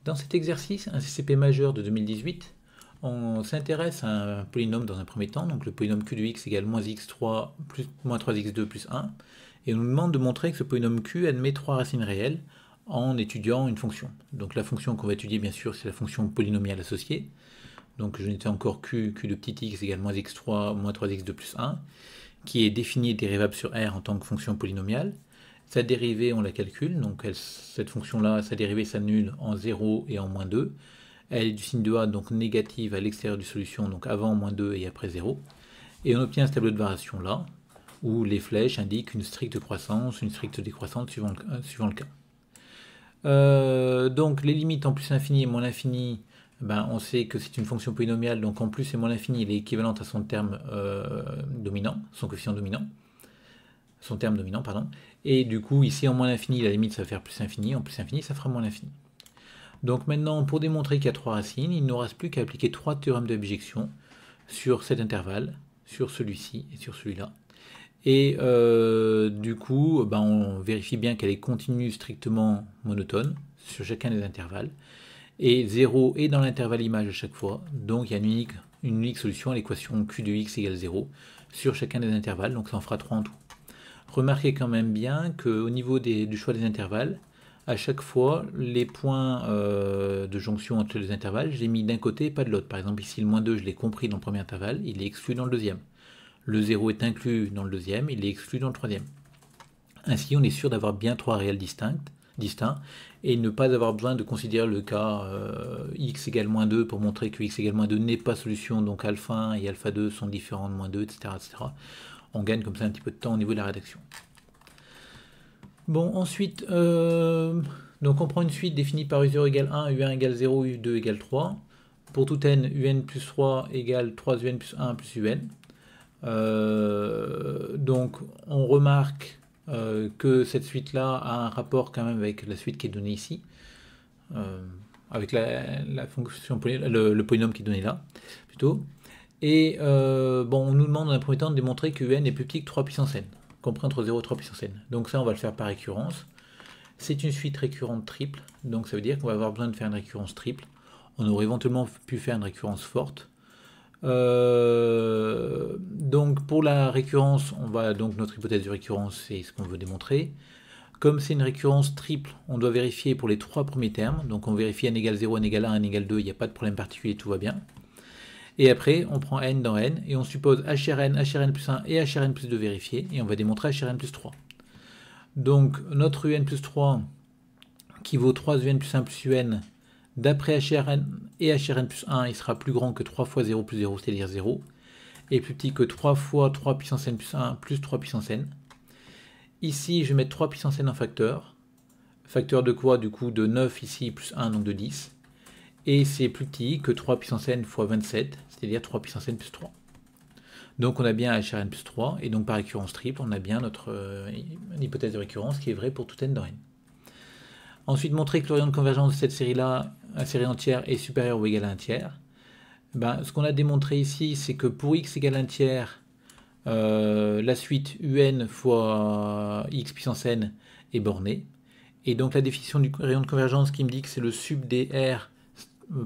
Dans cet exercice, un CCP majeur de 2018, on s'intéresse à un polynôme dans un premier temps, donc le polynôme q de x égale moins x3 plus moins 3x2 plus 1, et on nous demande de montrer que ce polynôme q admet trois racines réelles en étudiant une fonction. Donc la fonction qu'on va étudier, bien sûr, c'est la fonction polynomiale associée. Donc je n'étais encore q de petit x égale moins x3 moins 3x2 plus 1, qui est définie et dérivable sur R en tant que fonction polynomiale. Sa dérivée, on la calcule, donc cette fonction-là, sa dérivée s'annule en 0 et en moins 2. Elle est du signe de A, donc négative à l'extérieur du solution, donc avant moins 2 et après 0. Et on obtient ce tableau de variation-là, où les flèches indiquent une stricte croissance, une stricte décroissance suivant le cas. Donc les limites en plus infini et moins l'infini, ben, on sait que c'est une fonction polynomiale, donc en plus et moins l'infini, elle est équivalente à son terme dominant, son coefficient dominant, son terme dominant, pardon. Et du coup, ici en moins l'infini, la limite ça va faire plus infini, en plus infini, ça fera moins l'infini. Donc maintenant, pour démontrer qu'il y a trois racines, il ne nous reste plus qu'à appliquer trois théorèmes d'objection sur cet intervalle, sur celui-ci et sur celui-là. Et du coup, ben, on vérifie bien qu'elle est continue strictement monotone sur chacun des intervalles. Et 0 est dans l'intervalle image à chaque fois. Donc il y a une unique solution à l'équation q de x égale 0 sur chacun des intervalles. Donc ça en fera 3 en tout. Remarquez quand même bien qu'au niveau du choix des intervalles, à chaque fois, les points de jonction entre les intervalles, je l'ai mis d'un côté et pas de l'autre. Par exemple, ici, le moins 2, je l'ai compris dans le premier intervalle, il est exclu dans le deuxième. Le 0 est inclus dans le deuxième, il est exclu dans le troisième. Ainsi, on est sûr d'avoir bien trois réels distincts, et ne pas avoir besoin de considérer le cas x égale moins 2 pour montrer que x égale moins 2 n'est pas solution, donc alpha 1 et alpha 2 sont différents de moins 2, etc., etc. On gagne comme ça un petit peu de temps au niveau de la rédaction. Bon, ensuite, donc on prend une suite définie par u0 égale 1, u1 égale 0, u2 égale 3. Pour tout n, un plus 3 égale 3un plus 1 plus un. Donc on remarque que cette suite-là a un rapport quand même avec la suite qui est donnée ici, avec la fonction, le polynôme qui est donné là, plutôt. Et bon, on nous demande dans un premier temps de démontrer que un est plus petit que 3 puissance n, compris entre 0 et 3 puissance n. Donc ça, on va le faire par récurrence. C'est une suite récurrente triple, donc ça veut dire qu'on va avoir besoin de faire une récurrence triple. On aurait éventuellement pu faire une récurrence forte. Donc pour la récurrence, on va donc notre hypothèse de récurrence, c'est ce qu'on veut démontrer. Comme c'est une récurrence triple, on doit vérifier pour les trois premiers termes. Donc on vérifie n égale 0, n égale 1, n égale 2, il n'y a pas de problème particulier, tout va bien. Et après, on prend n dans n, et on suppose hrn plus 1 et hrn plus 2 vérifiés, et on va démontrer hrn plus 3. Donc notre un plus 3, qui vaut 3 un plus 1 plus un, d'après hrn et hrn plus 1, il sera plus grand que 3 fois 0 plus 0, c'est-à-dire 0, et plus petit que 3 fois 3 puissance n plus 1 plus 3 puissance n. Ici, je vais mettre 3 puissance n en facteur. Facteur de quoi? Du coup, de 9 ici, plus 1, donc de 10. Et c'est plus petit que 3 puissance n fois 27, c'est-à-dire 3 puissance n plus 3. Donc on a bien hrn plus 3, et donc par récurrence triple, on a bien notre hypothèse de récurrence qui est vraie pour tout n dans n. Ensuite, montrer que l'horizon de convergence de cette série-là, la série entière, est supérieur ou égal à 1 tiers. Ben, ce qu'on a démontré ici, c'est que pour x égale 1 tiers, la suite un fois x puissance n est bornée. Et donc la définition du rayon de convergence qui me dit que c'est le sub des R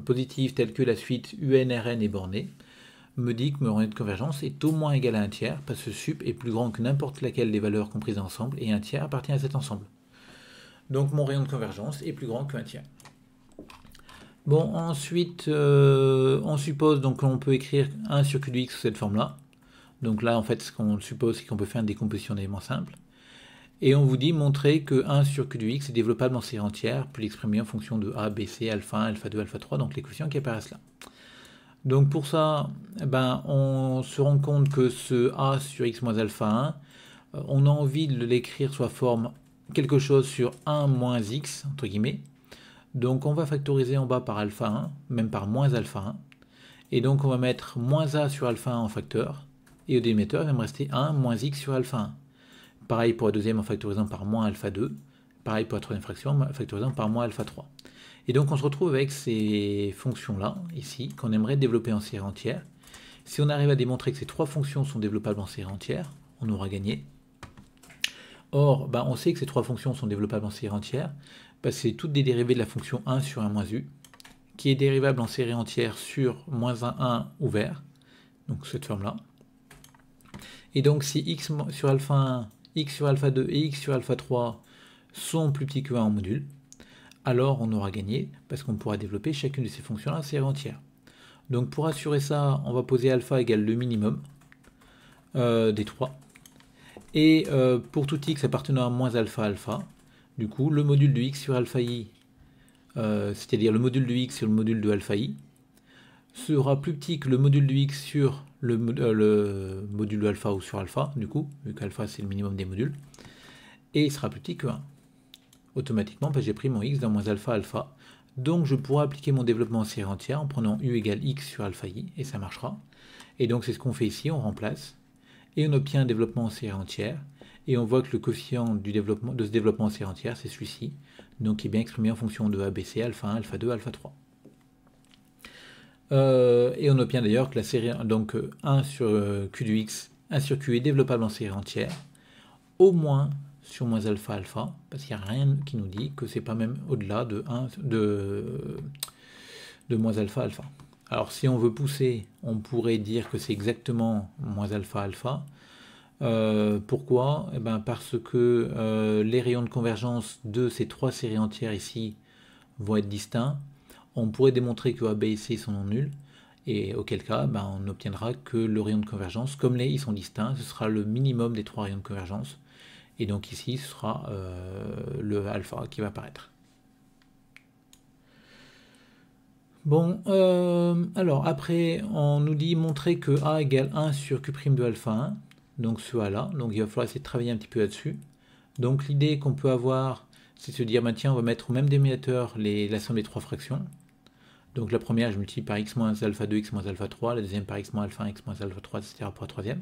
positif tel que la suite UNRN est bornée, me dit que mon rayon de convergence est au moins égal à 1 tiers, parce que sup est plus grand que n'importe laquelle des valeurs comprises ensemble, et 1 tiers appartient à cet ensemble. Donc mon rayon de convergence est plus grand que 1 tiers. Bon, ensuite, on suppose donc qu'on peut écrire 1 sur q de x sous cette forme-là. Donc là, en fait, ce qu'on suppose, c'est qu'on peut faire une décomposition d'éléments simples. Et on vous dit montrer que 1 sur q de x est développable en série entière, puis l'exprimer en fonction de a, b, c, alpha 1, alpha 2, alpha 3, donc les coefficients qui apparaissent là. Donc pour ça, ben, on se rend compte que ce a sur x moins alpha 1, on a envie de l'écrire sous la forme quelque chose sur 1 moins x, entre guillemets. Donc on va factoriser en bas par alpha 1, même par moins alpha 1. Et donc on va mettre moins a sur alpha 1 en facteur, et au dénominateur, il va me rester 1 moins x sur alpha 1. Pareil pour la deuxième en factorisant par moins alpha 2. Pareil pour la troisième fraction en factorisant par moins alpha 3. Et donc on se retrouve avec ces fonctions-là, ici, qu'on aimerait développer en série entière. Si on arrive à démontrer que ces trois fonctions sont développables en série entière, on aura gagné. Or, ben, on sait que ces trois fonctions sont développables en série entière, bah, c'est toutes des dérivées de la fonction 1 sur 1 moins u, qui est dérivable en série entière sur moins 1 ouvert, donc cette forme-là. Et donc si x sur alpha 1, x sur alpha 2 et x sur alpha 3 sont plus petits que 1 en module, alors on aura gagné, parce qu'on pourra développer chacune de ces fonctions-là en série entière. Donc pour assurer ça, on va poser alpha égale le minimum des 3. Et pour tout x appartenant à moins alpha alpha, du coup, le module de x sur alpha i, c'est-à-dire le module de x sur le module de alpha i, sera plus petit que le module de x sur le module de alpha ou sur alpha, du coup, vu qu'alpha c'est le minimum des modules, et il sera plus petit que 1. Automatiquement, parce que j'ai pris mon x dans moins alpha alpha, donc je pourrai appliquer mon développement en série entière en prenant u égale x sur alpha i, et ça marchera. Et donc c'est ce qu'on fait ici, on remplace, et on obtient un développement en série entière, et on voit que le coefficient de ce développement en série entière, c'est celui-ci, donc qui est bien exprimé en fonction de ABC, alpha 1, alpha 2, alpha 3. Et on obtient d'ailleurs que la série, donc 1 sur Q de x, 1 sur Q est développable en série entière, au moins sur moins alpha alpha, parce qu'il n'y a rien qui nous dit que c'est pas même au-delà de moins alpha alpha. Alors si on veut pousser, on pourrait dire que c'est exactement moins alpha alpha. Pourquoi? Parce que les rayons de convergence de ces trois séries entières ici vont être distincts. On pourrait démontrer que A, B et C sont non nuls, et auquel cas on obtiendra que le rayon de convergence, comme les i sont distincts, ce sera le minimum des trois rayons de convergence, et donc ici ce sera le alpha qui va apparaître. Bon, alors après on nous dit montrer que A égale 1 sur Q' de alpha 1, donc ce A là, donc il va falloir essayer de travailler un petit peu là-dessus. Donc l'idée qu'on peut avoir, c'est de se dire, tiens, on va mettre au même dénominateur la somme des trois fractions. Donc la première, je multiplie par x moins alpha 2, x moins alpha 3, la deuxième par x moins alpha 1, x moins alpha 3, etc. pour la troisième.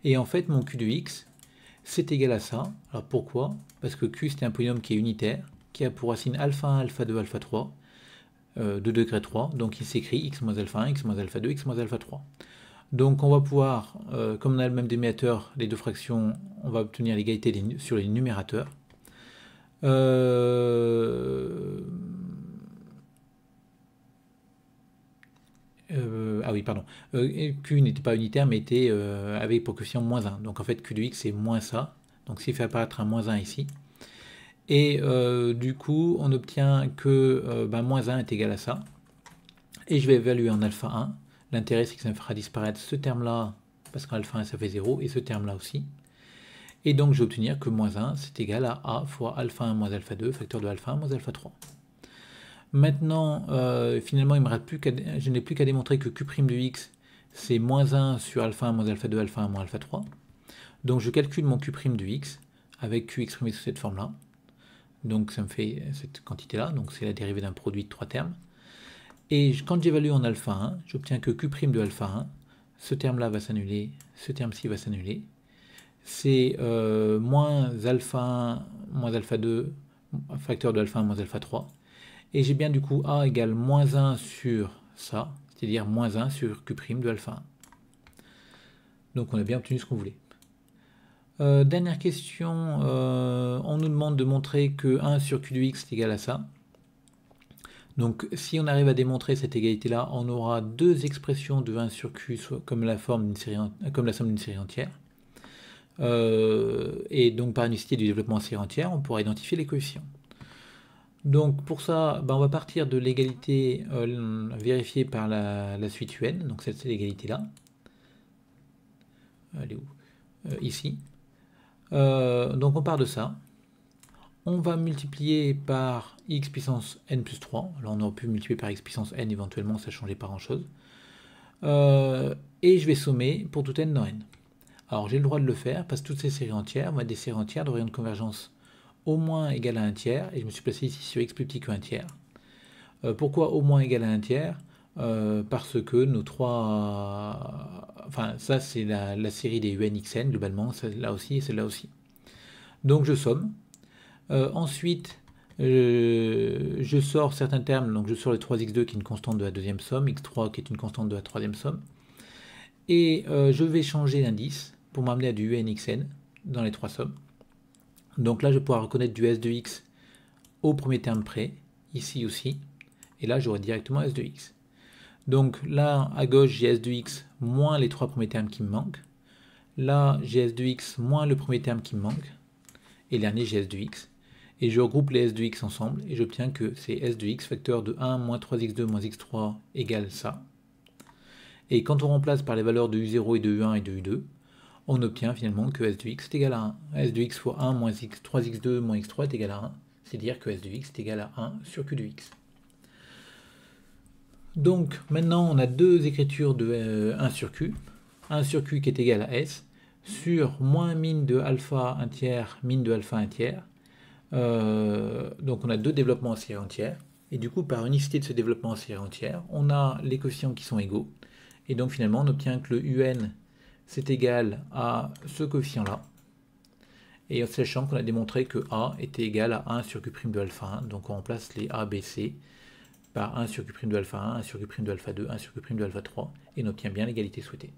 Et en fait, mon q de x, c'est égal à ça. Alors pourquoi? Parce que q, c'est un polynôme qui est unitaire, qui a pour racine alpha 1, alpha 2, alpha 3, de degré 3. Donc il s'écrit x moins alpha 1, x moins alpha 2, x moins alpha 3. Donc on va pouvoir, comme on a le même dénominateur, les deux fractions, on va obtenir l'égalité sur les numérateurs. Ah oui, pardon. Q n'était pas unitaire, mais était avec pour coefficient moins 1. Donc en fait, Q de x, c'est moins ça. Donc s'il fait apparaître un moins 1 ici. Et du coup, on obtient que moins 1 est égal à ça. Et je vais évaluer en alpha 1. L'intérêt, c'est que ça me fera disparaître ce terme-là, parce qu'en alpha 1, ça fait 0, et ce terme-là aussi. Et donc, je vais obtenir que moins 1, c'est égal à A fois alpha 1 moins alpha 2, facteur de alpha 1 moins alpha 3. Maintenant, finalement, je n'ai plus qu'à démontrer que Q' de x, c'est moins 1 sur alpha 1 moins alpha 2, alpha 1 moins alpha 3. Donc, je calcule mon Q' de x, avec Q exprimé sous cette forme-là. Donc, ça me fait cette quantité-là, donc c'est la dérivée d'un produit de trois termes. Et quand j'évalue en alpha 1, j'obtiens que Q' de alpha 1, ce terme-là va s'annuler, ce terme-ci va s'annuler. C'est moins alpha 1 moins alpha 2, facteur de alpha 1 moins alpha 3. Et j'ai bien du coup A égale moins 1 sur ça, c'est-à-dire moins 1 sur Q' de alpha 1. Donc on a bien obtenu ce qu'on voulait. Dernière question, on nous demande de montrer que 1 sur Q de x est égal à ça. Donc si on arrive à démontrer cette égalité-là, on aura deux expressions de 1 sur Q comme la somme d'une série entière. Et donc par unicité du développement en série entière, on pourra identifier les coefficients. Donc pour ça, on va partir de l'égalité vérifiée par la suite UN, donc c'est l'égalité-là. Elle est où? Ici. Donc on part de ça. On va multiplier par x puissance n plus 3. Alors on aurait pu multiplier par x puissance n éventuellement, ça ne changeait pas grand-chose. Et je vais sommer pour tout n dans n. Alors j'ai le droit de le faire parce que toutes ces séries entières vont être des séries entières de rayon de convergence au moins égal à 1 tiers. Et je me suis placé ici sur x plus petit que 1 tiers. Pourquoi au moins égal à 1 tiers? Parce que nos trois... Enfin, ça c'est la série des UNXN globalement, celle-là aussi et celle-là aussi. Donc je somme. Ensuite, je sors certains termes, donc je sors les 3x2 qui est une constante de la deuxième somme, x3 qui est une constante de la troisième somme. Et je vais changer l'indice pour m'amener à du UNXN dans les trois sommes. Donc là, je vais pouvoir reconnaître du S de x au premier terme près, ici aussi, et là j'aurai directement S de x. Donc là, à gauche, j'ai S de x moins les 3 premiers termes qui me manquent. Là, j'ai S de x moins le premier terme qui me manque. Et le dernier, j'ai S de x. Et je regroupe les S de x ensemble, et j'obtiens que c'est S de x facteur de 1 moins 3x2 moins x3 égale ça. Et quand on remplace par les valeurs de u0 et de u1 et de u2, on obtient finalement que S de x est égal à 1. S de x fois 1 moins 3x2 moins x3 est égal à 1. C'est-à-dire que S de x est égal à 1 sur q de x. Donc maintenant on a deux écritures de 1 sur q. 1 sur q qui est égal à s sur moins min de alpha 1 tiers, min de alpha 1 tiers. Donc on a deux développements en série entière. Et du coup par unicité de ce développement en série entière, on a les coefficients qui sont égaux. Et donc finalement on obtient que le un c'est égal à ce coefficient-là. Et en sachant qu'on a démontré que a était égal à 1 sur q' de alpha 1. Donc on remplace les a, b, c par 1 sur q' de alpha 1, 1 sur q' de alpha 2, 1 sur q' de alpha 3, et on obtient bien l'égalité souhaitée.